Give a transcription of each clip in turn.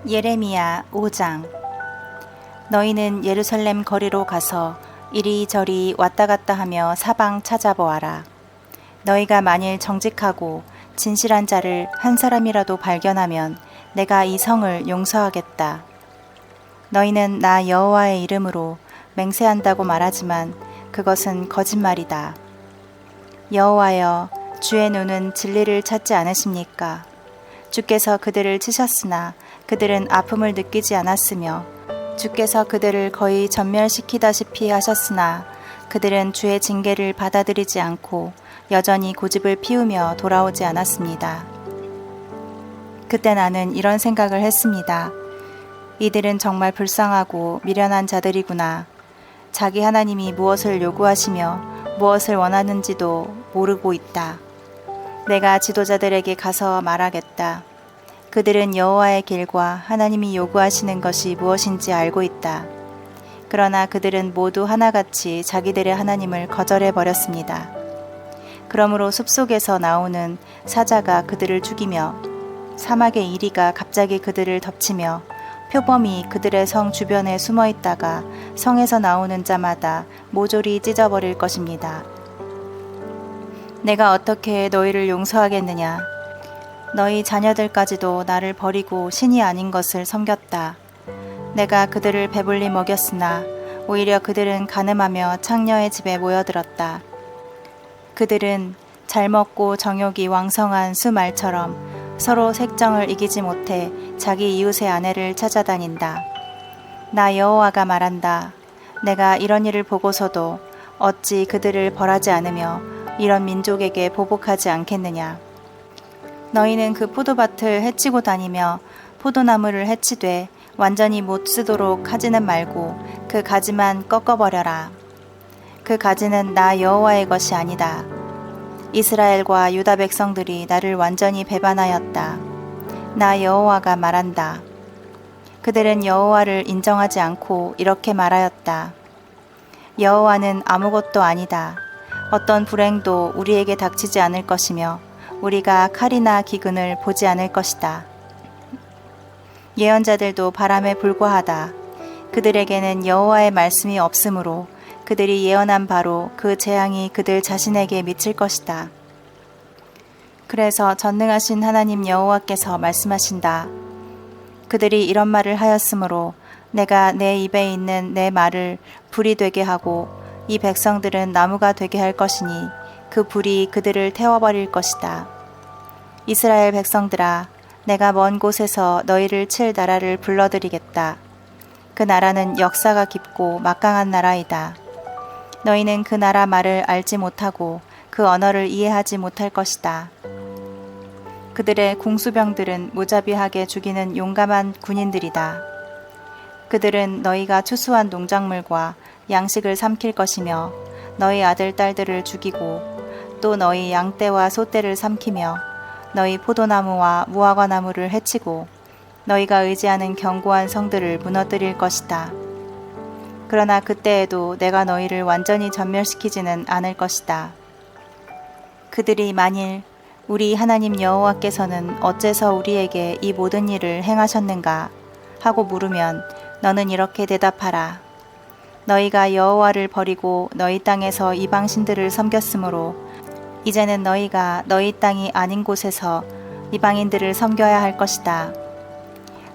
예레미야 5장. 너희는 예루살렘 거리로 가서 이리저리 왔다 갔다 하며 사방 찾아보아라. 너희가 만일 정직하고 진실한 자를 한 사람이라도 발견하면 내가 이 성을 용서하겠다. 너희는 나 여호와의 이름으로 맹세한다고 말하지만 그것은 거짓말이다. 여호와여, 주의 눈은 진리를 찾지 않으십니까? 주께서 그들을 치셨으나 그들은 아픔을 느끼지 않았으며 주께서 그들을 거의 전멸시키다시피 하셨으나 그들은 주의 징계를 받아들이지 않고 여전히 고집을 피우며 돌아오지 않았습니다. 그때 나는 이런 생각을 했습니다. 이들은 정말 불쌍하고 미련한 자들이구나. 자기 하나님이 무엇을 요구하시며 무엇을 원하는지도 모르고 있다. 내가 지도자들에게 가서 말하겠다. 그들은 여호와의 길과 하나님이 요구하시는 것이 무엇인지 알고 있다. 그러나 그들은 모두 하나같이 자기들의 하나님을 거절해 버렸습니다. 그러므로 숲속에서 나오는 사자가 그들을 죽이며 사막의 이리가 갑자기 그들을 덮치며 표범이 그들의 성 주변에 숨어 있다가 성에서 나오는 자마다 모조리 찢어버릴 것입니다. 내가 어떻게 너희를 용서하겠느냐? 너희 자녀들까지도 나를 버리고 신이 아닌 것을 섬겼다. 내가 그들을 배불리 먹였으나 오히려 그들은 가늠하며 창녀의 집에 모여들었다. 그들은 잘 먹고 정욕이 왕성한 수말처럼 서로 색정을 이기지 못해 자기 이웃의 아내를 찾아다닌다. 나 여호와가 말한다. 내가 이런 일을 보고서도 어찌 그들을 벌하지 않으며 이런 민족에게 보복하지 않겠느냐. 너희는 그 포도밭을 해치고 다니며 포도나무를 해치되 완전히 못 쓰도록 하지는 말고 그 가지만 꺾어버려라. 그 가지는 나 여호와의 것이 아니다. 이스라엘과 유다 백성들이 나를 완전히 배반하였다. 나 여호와가 말한다. 그들은 여호와를 인정하지 않고 이렇게 말하였다. 여호와는 아무것도 아니다. 어떤 불행도 우리에게 닥치지 않을 것이며 우리가 칼이나 기근을 보지 않을 것이다. 예언자들도 바람에 불과하다. 그들에게는 여호와의 말씀이 없으므로 그들이 예언한 바로 그 재앙이 그들 자신에게 미칠 것이다. 그래서 전능하신 하나님 여호와께서 말씀하신다. 그들이 이런 말을 하였으므로 내가 내 입에 있는 내 말을 불이 되게 하고 이 백성들은 나무가 되게 할 것이니 그 불이 그들을 태워버릴 것이다. 이스라엘 백성들아, 내가 먼 곳에서 너희를 칠 나라를 불러드리겠다. 그 나라는 역사가 깊고 막강한 나라이다. 너희는 그 나라 말을 알지 못하고 그 언어를 이해하지 못할 것이다. 그들의 궁수병들은 무자비하게 죽이는 용감한 군인들이다. 그들은 너희가 추수한 농작물과 양식을 삼킬 것이며 너희 아들 딸들을 죽이고 또 너희 양떼와 소떼를 삼키며 너희 포도나무와 무화과나무를 해치고 너희가 의지하는 견고한 성들을 무너뜨릴 것이다. 그러나 그때에도 내가 너희를 완전히 전멸시키지는 않을 것이다. 그들이 만일 우리 하나님 여호와께서는 어째서 우리에게 이 모든 일을 행하셨는가 하고 물으면 너는 이렇게 대답하라. 너희가 여호와를 버리고 너희 땅에서 이방신들을 섬겼으므로 이제는 너희가 너희 땅이 아닌 곳에서 이방인들을 섬겨야 할 것이다.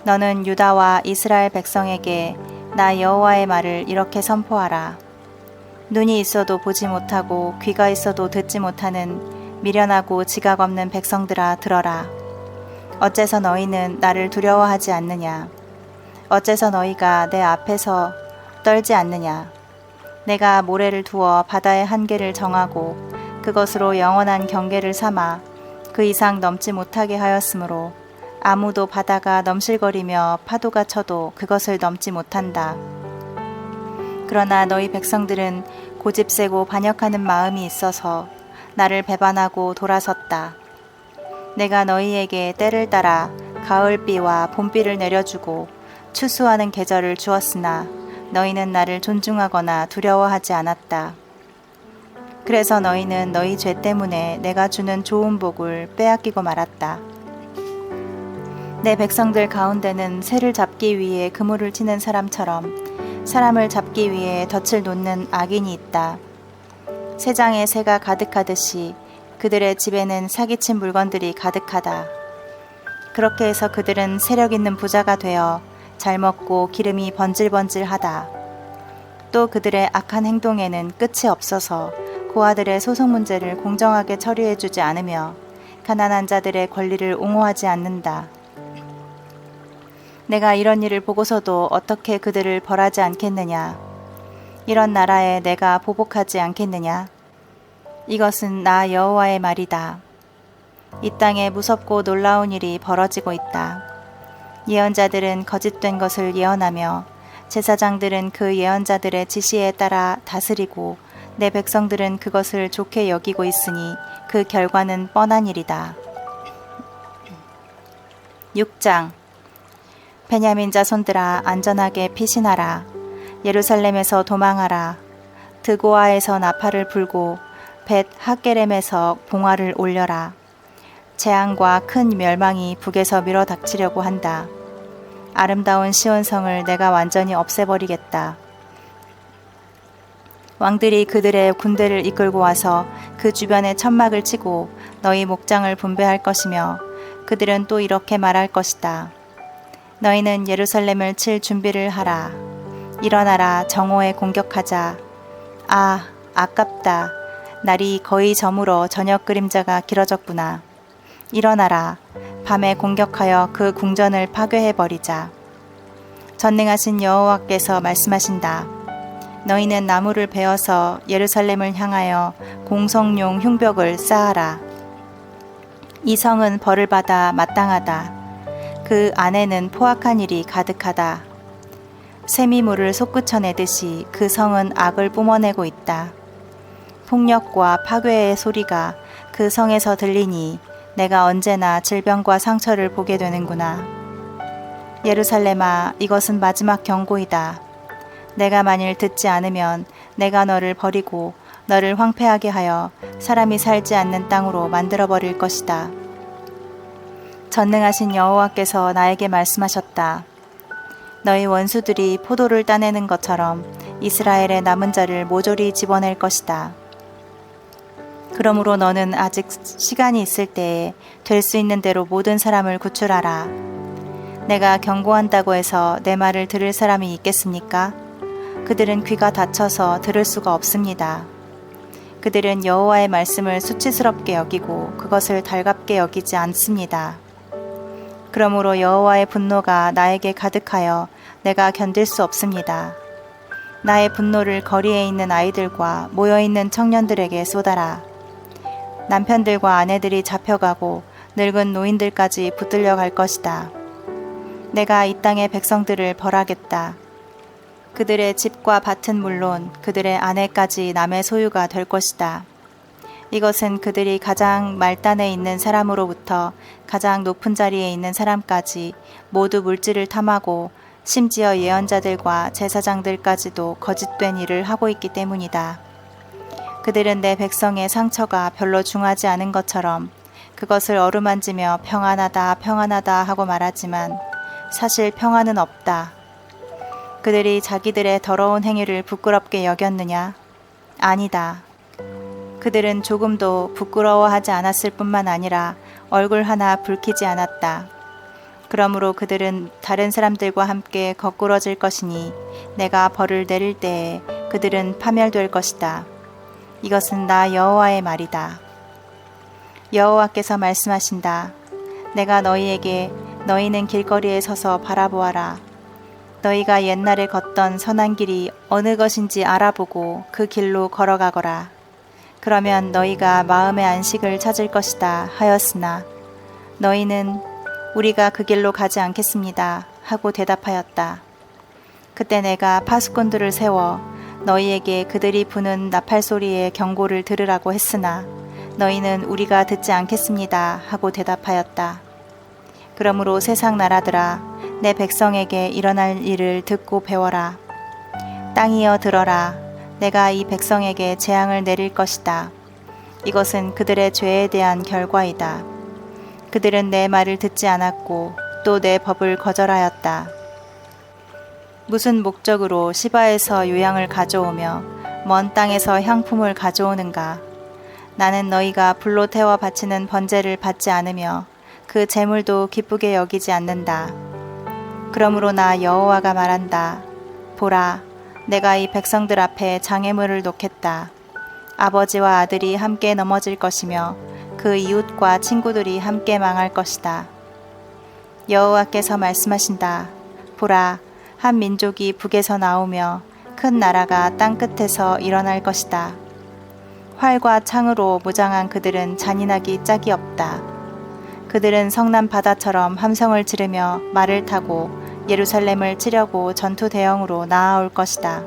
너는 유다와 이스라엘 백성에게 나 여호와의 말을 이렇게 선포하라. 눈이 있어도 보지 못하고 귀가 있어도 듣지 못하는 미련하고 지각 없는 백성들아, 들어라. 어째서 너희는 나를 두려워하지 않느냐? 어째서 너희가 내 앞에서 떨지 않느냐? 내가 모래를 두어 바다의 한계를 정하고 그것으로 영원한 경계를 삼아 그 이상 넘지 못하게 하였으므로 아무도 바다가 넘실거리며 파도가 쳐도 그것을 넘지 못한다. 그러나 너희 백성들은 고집세고 반역하는 마음이 있어서 나를 배반하고 돌아섰다. 내가 너희에게 때를 따라 가을비와 봄비를 내려주고 추수하는 계절을 주었으나 너희는 나를 존중하거나 두려워하지 않았다. 그래서 너희는 너희 죄 때문에 내가 주는 좋은 복을 빼앗기고 말았다. 내 백성들 가운데는 새를 잡기 위해 그물을 치는 사람처럼 사람을 잡기 위해 덫을 놓는 악인이 있다. 새장에 새가 가득하듯이 그들의 집에는 사기친 물건들이 가득하다. 그렇게 해서 그들은 세력 있는 부자가 되어 잘 먹고 기름이 번질번질하다. 또 그들의 악한 행동에는 끝이 없어서 고아들의 소송 문제를 공정하게 처리해주지 않으며 가난한 자들의 권리를 옹호하지 않는다. 내가 이런 일을 보고서도 어떻게 그들을 벌하지 않겠느냐? 이런 나라에 내가 보복하지 않겠느냐? 이것은 나 여호와의 말이다. 이 땅에 무섭고 놀라운 일이 벌어지고 있다. 예언자들은 거짓된 것을 예언하며 제사장들은 그 예언자들의 지시에 따라 다스리고 내 백성들은 그것을 좋게 여기고 있으니 그 결과는 뻔한 일이다. 6장. 베냐민 자손들아, 안전하게 피신하라. 예루살렘에서 도망하라. 드고아에서 나팔을 불고 벳 학게렘에서 봉화를 올려라. 재앙과 큰 멸망이 북에서 밀어닥치려고 한다. 아름다운 시온성을 내가 완전히 없애버리겠다. 왕들이 그들의 군대를 이끌고 와서 그 주변에 천막을 치고 너희 목장을 분배할 것이며 그들은 또 이렇게 말할 것이다. 너희는 예루살렘을 칠 준비를 하라. 일어나라, 정오에 공격하자. 아, 아깝다. 날이 거의 저물어 저녁 그림자가 길어졌구나. 일어나라. 밤에 공격하여 그 궁전을 파괴해버리자. 전능하신 여호와께서 말씀하신다. 너희는 나무를 베어서 예루살렘을 향하여 공성용 흉벽을 쌓아라. 이 성은 벌을 받아 마땅하다. 그 안에는 포악한 일이 가득하다. 샘이 물을 솟구쳐내듯이 그 성은 악을 뿜어내고 있다. 폭력과 파괴의 소리가 그 성에서 들리니 내가 언제나 질병과 상처를 보게 되는구나. 예루살렘아, 이것은 마지막 경고이다. 내가 만일 듣지 않으면 내가 너를 버리고 너를 황폐하게 하여 사람이 살지 않는 땅으로 만들어버릴 것이다. 전능하신 여호와께서 나에게 말씀하셨다. 너희 원수들이 포도를 따내는 것처럼 이스라엘의 남은 자를 모조리 집어낼 것이다. 그러므로 너는 아직 시간이 있을 때에 될 수 있는 대로 모든 사람을 구출하라. 내가 경고한다고 해서 내 말을 들을 사람이 있겠습니까? 그들은 귀가 닫혀서 들을 수가 없습니다. 그들은 여호와의 말씀을 수치스럽게 여기고 그것을 달갑게 여기지 않습니다. 그러므로 여호와의 분노가 나에게 가득하여 내가 견딜 수 없습니다. 나의 분노를 거리에 있는 아이들과 모여있는 청년들에게 쏟아라. 남편들과 아내들이 잡혀가고 늙은 노인들까지 붙들려 갈 것이다. 내가 이 땅의 백성들을 벌하겠다. 그들의 집과 밭은 물론 그들의 아내까지 남의 소유가 될 것이다. 이것은 그들이 가장 말단에 있는 사람으로부터 가장 높은 자리에 있는 사람까지 모두 물질을 탐하고 심지어 예언자들과 제사장들까지도 거짓된 일을 하고 있기 때문이다. 그들은 내 백성의 상처가 별로 중하지 않은 것처럼 그것을 어루만지며 평안하다 평안하다 하고 말하지만 사실 평안은 없다. 그들이 자기들의 더러운 행위를 부끄럽게 여겼느냐? 아니다. 그들은 조금도 부끄러워하지 않았을 뿐만 아니라 얼굴 하나 붉히지 않았다. 그러므로 그들은 다른 사람들과 함께 거꾸러질 것이니 내가 벌을 내릴 때에 그들은 파멸될 것이다. 이것은 나 여호와의 말이다. 여호와께서 말씀하신다. 내가 너희에게 너희는 길거리에 서서 바라보아라. 너희가 옛날에 걷던 선한 길이 어느 것인지 알아보고 그 길로 걸어가거라. 그러면 너희가 마음의 안식을 찾을 것이다 하였으나 너희는 우리가 그 길로 가지 않겠습니다 하고 대답하였다. 그때 내가 파수꾼들을 세워 너희에게 그들이 부는 나팔 소리의 경고를 들으라고 했으나 너희는 우리가 듣지 않겠습니다 하고 대답하였다. 그러므로 세상 나라들아, 내 백성에게 일어날 일을 듣고 배워라. 땅이여 들어라. 내가 이 백성에게 재앙을 내릴 것이다. 이것은 그들의 죄에 대한 결과이다. 그들은 내 말을 듣지 않았고 또 내 법을 거절하였다. 무슨 목적으로 시바에서 요양을 가져오며 먼 땅에서 향품을 가져오는가? 나는 너희가 불로 태워 바치는 번제를 받지 않으며 그 제물도 기쁘게 여기지 않는다. 그러므로 나 여호와가 말한다. 보라, 내가 이 백성들 앞에 장애물을 놓겠다. 아버지와 아들이 함께 넘어질 것이며 그 이웃과 친구들이 함께 망할 것이다. 여호와께서 말씀하신다. 보라, 한 민족이 북에서 나오며 큰 나라가 땅 끝에서 일어날 것이다. 활과 창으로 무장한 그들은 잔인하기 짝이 없다. 그들은 성난 바다처럼 함성을 지르며 말을 타고 예루살렘을 치려고 전투 대형으로 나아올 것이다.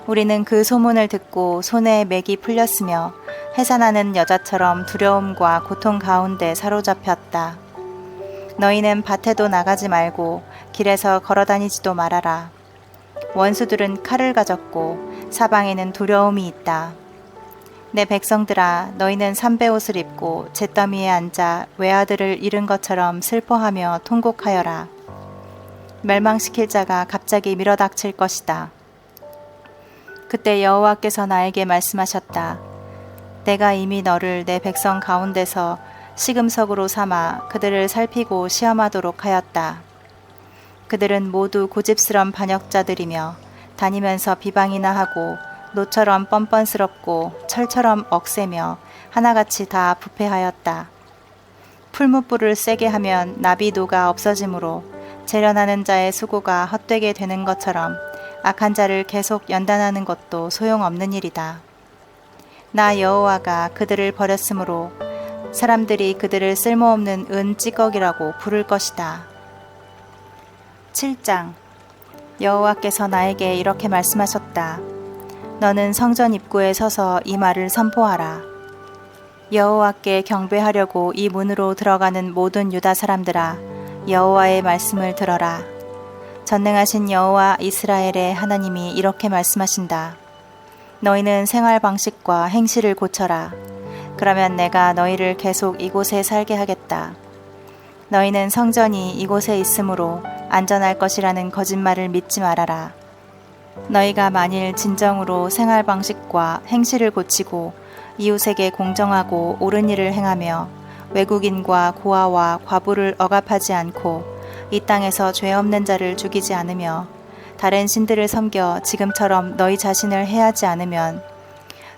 우리는 그 소문을 듣고 손에 맥이 풀렸으며 해산하는 여자처럼 두려움과 고통 가운데 사로잡혔다. 너희는 밭에도 나가지 말고 길에서 걸어다니지도 말아라. 원수들은 칼을 가졌고 사방에는 두려움이 있다. 내 백성들아, 너희는 삼배옷을 입고 잿더미에 앉아 외아들을 잃은 것처럼 슬퍼하며 통곡하여라. 멸망시킬 자가 갑자기 밀어닥칠 것이다. 그때 여호와께서 나에게 말씀하셨다. 내가 이미 너를 내 백성 가운데서 시금석으로 삼아 그들을 살피고 시험하도록 하였다. 그들은 모두 고집스런 반역자들이며 다니면서 비방이나 하고 노처럼 뻔뻔스럽고 철처럼 억세며 하나같이 다 부패하였다. 풀무불을 세게 하면 나비도가 없어지므로 재련하는 자의 수고가 헛되게 되는 것처럼 악한 자를 계속 연단하는 것도 소용없는 일이다. 나 여호와가 그들을 버렸으므로 사람들이 그들을 쓸모없는 은 찌꺼기라고 부를 것이다. 7장. 여호와께서 나에게 이렇게 말씀하셨다. 너는 성전 입구에 서서 이 말을 선포하라. 여호와께 경배하려고 이 문으로 들어가는 모든 유다 사람들아, 여호와의 말씀을 들어라. 전능하신 여호와 이스라엘의 하나님이 이렇게 말씀하신다. 너희는 생활 방식과 행실을 고쳐라. 그러면 내가 너희를 계속 이곳에 살게 하겠다. 너희는 성전이 이곳에 있으므로 안전할 것이라는 거짓말을 믿지 말아라. 너희가 만일 진정으로 생활 방식과 행실을 고치고 이웃에게 공정하고 옳은 일을 행하며 외국인과 고아와 과부를 억압하지 않고 이 땅에서 죄 없는 자를 죽이지 않으며 다른 신들을 섬겨 지금처럼 너희 자신을 해하지 않으면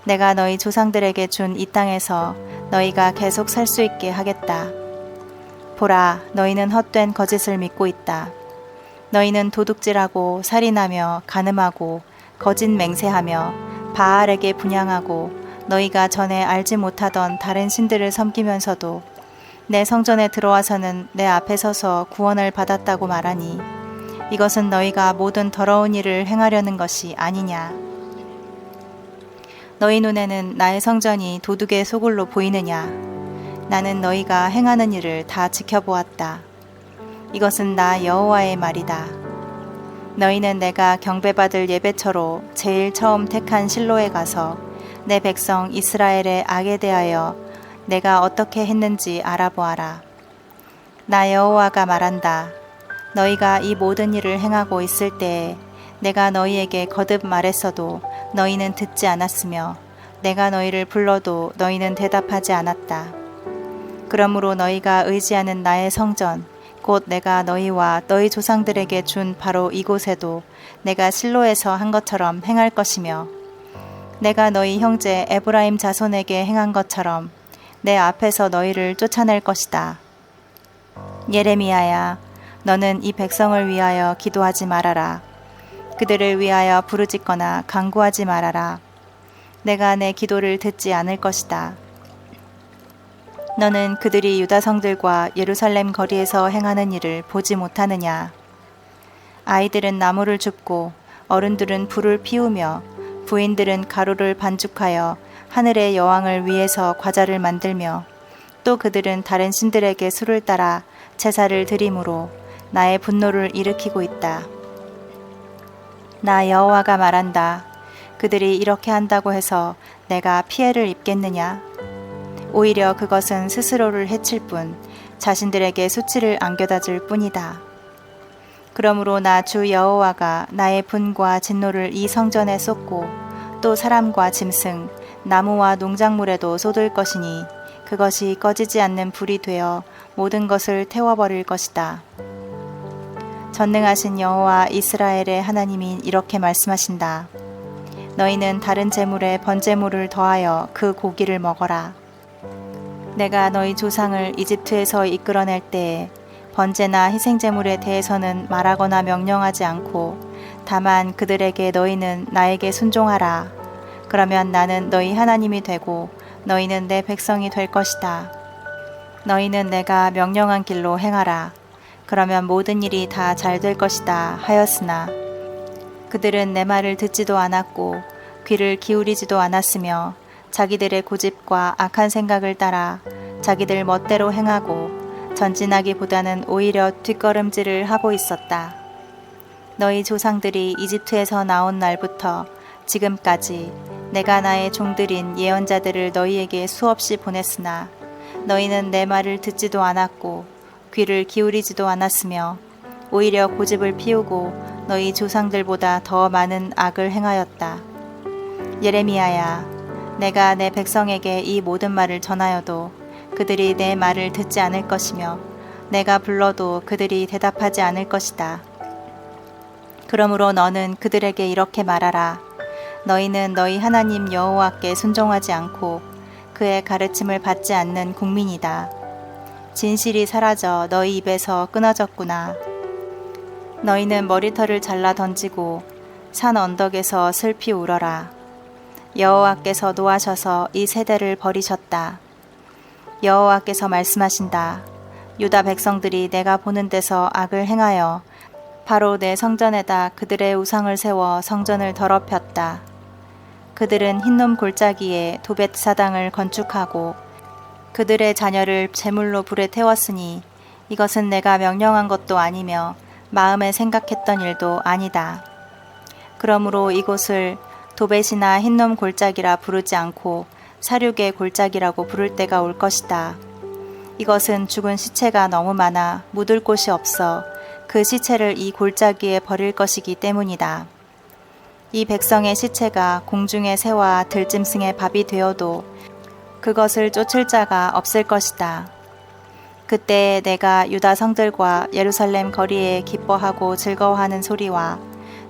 내가 너희 조상들에게 준 이 땅에서 너희가 계속 살 수 있게 하겠다. 보라, 너희는 헛된 거짓을 믿고 있다. 너희는 도둑질하고 살인하며 간음하고 거짓 맹세하며 바알에게 분향하고 너희가 전에 알지 못하던 다른 신들을 섬기면서도 내 성전에 들어와서는 내 앞에 서서 구원을 받았다고 말하니 이것은 너희가 모든 더러운 일을 행하려는 것이 아니냐. 너희 눈에는 나의 성전이 도둑의 소굴로 보이느냐. 나는 너희가 행하는 일을 다 지켜보았다. 이것은 나 여호와의 말이다. 너희는 내가 경배받을 예배처로 제일 처음 택한 실로에 가서 내 백성 이스라엘의 악에 대하여 내가 어떻게 했는지 알아보아라. 나 여호와가 말한다. 너희가 이 모든 일을 행하고 있을 때에 내가 너희에게 거듭 말했어도 너희는 듣지 않았으며 내가 너희를 불러도 너희는 대답하지 않았다. 그러므로 너희가 의지하는 나의 성전 곧 내가 너희와 너희 조상들에게 준 바로 이곳에도 내가 실로에서 한 것처럼 행할 것이며 내가 너희 형제 에브라임 자손에게 행한 것처럼 내 앞에서 너희를 쫓아낼 것이다. 예레미야야, 너는 이 백성을 위하여 기도하지 말아라. 그들을 위하여 부르짖거나 간구하지 말아라. 내가 내 기도를 듣지 않을 것이다. 너는 그들이 유다 성들과 예루살렘 거리에서 행하는 일을 보지 못하느냐. 아이들은 나무를 줍고 어른들은 불을 피우며 부인들은 가루를 반죽하여 하늘의 여왕을 위해서 과자를 만들며 또 그들은 다른 신들에게 술을 따라 제사를 드림으로 나의 분노를 일으키고 있다. 나 여호와가 말한다. 그들이 이렇게 한다고 해서 내가 피해를 입겠느냐? 오히려 그것은 스스로를 해칠 뿐 자신들에게 수치를 안겨다 줄 뿐이다. 그러므로 나 주 여호와가 나의 분과 진노를 이 성전에 쏟고 또 사람과 짐승, 나무와 농작물에도 쏟을 것이니 그것이 꺼지지 않는 불이 되어 모든 것을 태워버릴 것이다. 전능하신 여호와 이스라엘의 하나님이 이렇게 말씀하신다. 너희는 다른 제물에 번제물을 더하여 그 고기를 먹어라. 내가 너희 조상을 이집트에서 이끌어낼 때에 번제나 희생제물에 대해서는 말하거나 명령하지 않고 다만 그들에게 너희는 나에게 순종하라. 그러면 나는 너희 하나님이 되고 너희는 내 백성이 될 것이다. 너희는 내가 명령한 길로 행하라. 그러면 모든 일이 다 잘 될 것이다 하였으나 그들은 내 말을 듣지도 않았고 귀를 기울이지도 않았으며 자기들의 고집과 악한 생각을 따라 자기들 멋대로 행하고 전진하기보다는 오히려 뒷걸음질을 하고 있었다. 너희 조상들이 이집트에서 나온 날부터 지금까지 내가 나의 종들인 예언자들을 너희에게 수없이 보냈으나 너희는 내 말을 듣지도 않았고 귀를 기울이지도 않았으며 오히려 고집을 피우고 너희 조상들보다 더 많은 악을 행하였다. 예레미야야, 내가 내 백성에게 이 모든 말을 전하여도 그들이 내 말을 듣지 않을 것이며 내가 불러도 그들이 대답하지 않을 것이다. 그러므로 너는 그들에게 이렇게 말하라. 너희는 너희 하나님 여호와께 순종하지 않고 그의 가르침을 받지 않는 국민이다. 진실이 사라져 너희 입에서 끊어졌구나. 너희는 머리털을 잘라 던지고 산 언덕에서 슬피 울어라. 여호와께서 노하셔서 이 세대를 버리셨다. 여호와께서 말씀하신다. 유다 백성들이 내가 보는 데서 악을 행하여 바로 내 성전에다 그들의 우상을 세워 성전을 더럽혔다. 그들은 흰놈 골짜기에 도벳 사당을 건축하고 그들의 자녀를 제물로 불에 태웠으니 이것은 내가 명령한 것도 아니며 마음에 생각했던 일도 아니다. 그러므로 이곳을 도벳이나 흰놈 골짜기라 부르지 않고 사륙의 골짜기라고 부를 때가 올 것이다. 이것은 죽은 시체가 너무 많아 묻을 곳이 없어 그 시체를 이 골짜기에 버릴 것이기 때문이다. 이 백성의 시체가 공중의 새와 들짐승의 밥이 되어도 그것을 쫓을 자가 없을 것이다. 그때 내가 유다 성들과 예루살렘 거리에 기뻐하고 즐거워하는 소리와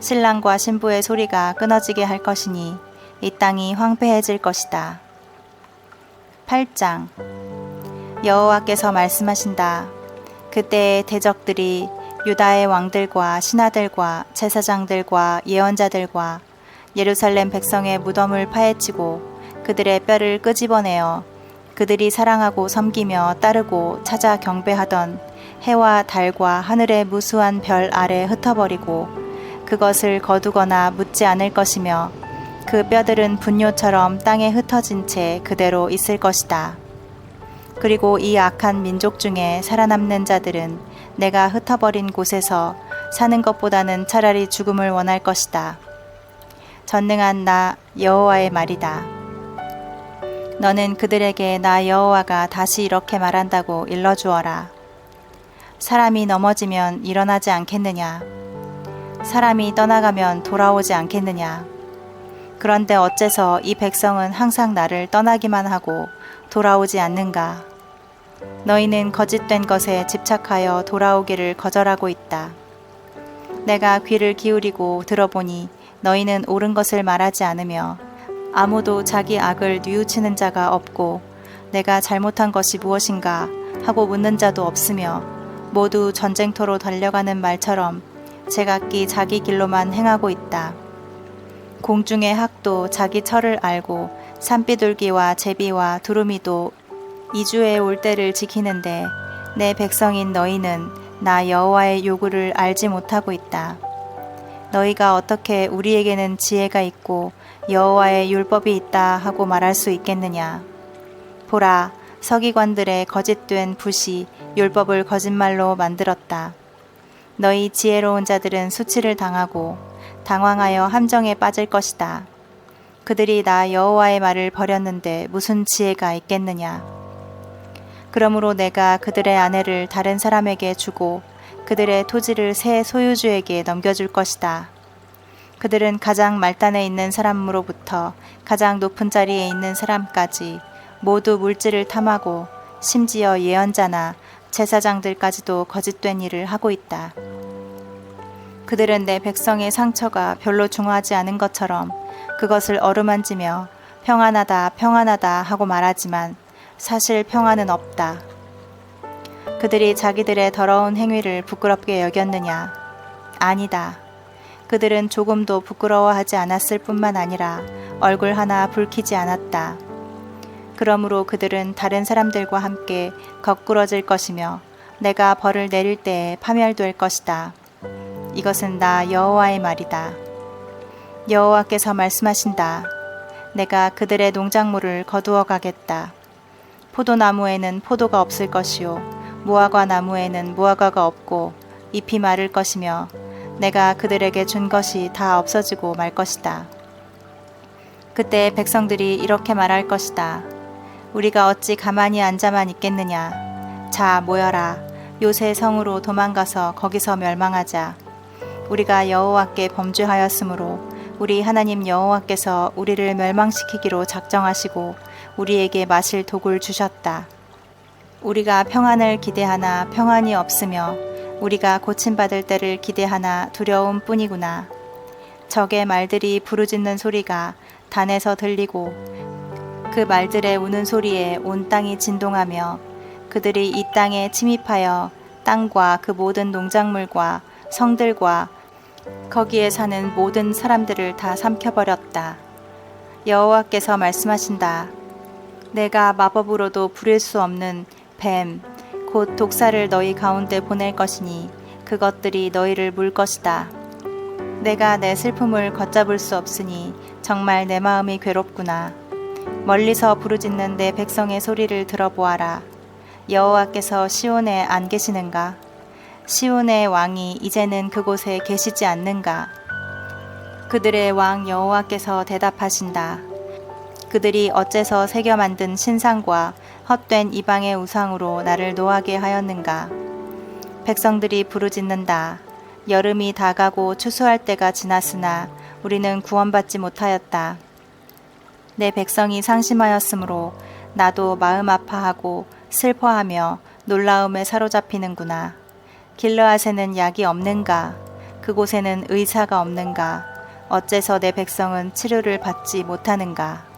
신랑과 신부의 소리가 끊어지게 할 것이니 이 땅이 황폐해질 것이다. 8장 여호와께서 말씀하신다. 그때의 대적들이 유다의 왕들과 신하들과 제사장들과 예언자들과 예루살렘 백성의 무덤을 파헤치고 그들의 뼈를 끄집어내어 그들이 사랑하고 섬기며 따르고 찾아 경배하던 해와 달과 하늘의 무수한 별 아래 흩어버리고 그것을 거두거나 묻지 않을 것이며 그 뼈들은 분뇨처럼 땅에 흩어진 채 그대로 있을 것이다. 그리고 이 악한 민족 중에 살아남는 자들은 내가 흩어버린 곳에서 사는 것보다는 차라리 죽음을 원할 것이다. 전능한 나 여호와의 말이다. 너는 그들에게 나 여호와가 다시 이렇게 말한다고 일러주어라. 사람이 넘어지면 일어나지 않겠느냐? 사람이 떠나가면 돌아오지 않겠느냐? 그런데 어째서 이 백성은 항상 나를 떠나기만 하고 돌아오지 않는가? 너희는 거짓된 것에 집착하여 돌아오기를 거절하고 있다. 내가 귀를 기울이고 들어보니 너희는 옳은 것을 말하지 않으며 아무도 자기 악을 뉘우치는 자가 없고 내가 잘못한 것이 무엇인가 하고 묻는 자도 없으며 모두 전쟁터로 달려가는 말처럼 제각기 자기 길로만 행하고 있다. 공중의 학도 자기 철을 알고 산비둘기와 제비와 두루미도 이주에 올 때를 지키는데 내 백성인 너희는 나 여호와의 요구를 알지 못하고 있다. 너희가 어떻게 우리에게는 지혜가 있고 여호와의 율법이 있다 하고 말할 수 있겠느냐? 보라, 서기관들의 거짓된 붓이 율법을 거짓말로 만들었다. 너희 지혜로운 자들은 수치를 당하고 당황하여 함정에 빠질 것이다. 그들이 나 여호와의 말을 버렸는데 무슨 지혜가 있겠느냐? 그러므로 내가 그들의 아내를 다른 사람에게 주고 그들의 토지를 새 소유주에게 넘겨줄 것이다. 그들은 가장 말단에 있는 사람으로부터 가장 높은 자리에 있는 사람까지 모두 물질을 탐하고 심지어 예언자나 제사장들까지도 거짓된 일을 하고 있다. 그들은 내 백성의 상처가 별로 중하지 않은 것처럼 그것을 어루만지며 평안하다 평안하다 하고 말하지만 사실 평안은 없다. 그들이 자기들의 더러운 행위를 부끄럽게 여겼느냐? 아니다. 그들은 조금도 부끄러워하지 않았을 뿐만 아니라 얼굴 하나 붉히지 않았다. 그러므로 그들은 다른 사람들과 함께 거꾸러질 것이며 내가 벌을 내릴 때에 파멸될 것이다. 이것은 나 여호와의 말이다. 여호와께서 말씀하신다. 내가 그들의 농작물을 거두어 가겠다. 포도나무에는 포도가 없을 것이요 무화과 나무에는 무화과가 없고 잎이 마를 것이며 내가 그들에게 준 것이 다 없어지고 말 것이다. 그때 백성들이 이렇게 말할 것이다. 우리가 어찌 가만히 앉아만 있겠느냐. 자, 모여라. 요새 성으로 도망가서 거기서 멸망하자. 우리가 여호와께 범죄하였으므로 우리 하나님 여호와께서 우리를 멸망시키기로 작정하시고 우리에게 마실 독을 주셨다. 우리가 평안을 기대하나 평안이 없으며 우리가 고침받을 때를 기대하나 두려움 뿐이구나. 적의 말들이 부르짖는 소리가 단에서 들리고 그 말들의 우는 소리에 온 땅이 진동하며 그들이 이 땅에 침입하여 땅과 그 모든 농작물과 성들과 거기에 사는 모든 사람들을 다 삼켜버렸다. 여호와께서 말씀하신다. 내가 마법으로도 부릴 수 없는 뱀, 곧 독사를 너희 가운데 보낼 것이니 그것들이 너희를 물 것이다. 내가 내 슬픔을 걷잡을 수 없으니 정말 내 마음이 괴롭구나. 멀리서 부르짖는 내 백성의 소리를 들어보아라. 여호와께서 시온에 안 계시는가? 시온의 왕이 이제는 그곳에 계시지 않는가? 그들의 왕 여호와께서 대답하신다. 그들이 어째서 새겨 만든 신상과 헛된 이방의 우상으로 나를 노하게 하였는가? 백성들이 부르짖는다. 여름이 다가고 추수할 때가 지났으나 우리는 구원받지 못하였다. 내 백성이 상심하였으므로 나도 마음 아파하고 슬퍼하며 놀라움에 사로잡히는구나. 길르앗에는 약이 없는가? 그곳에는 의사가 없는가? 어째서 내 백성은 치료를 받지 못하는가?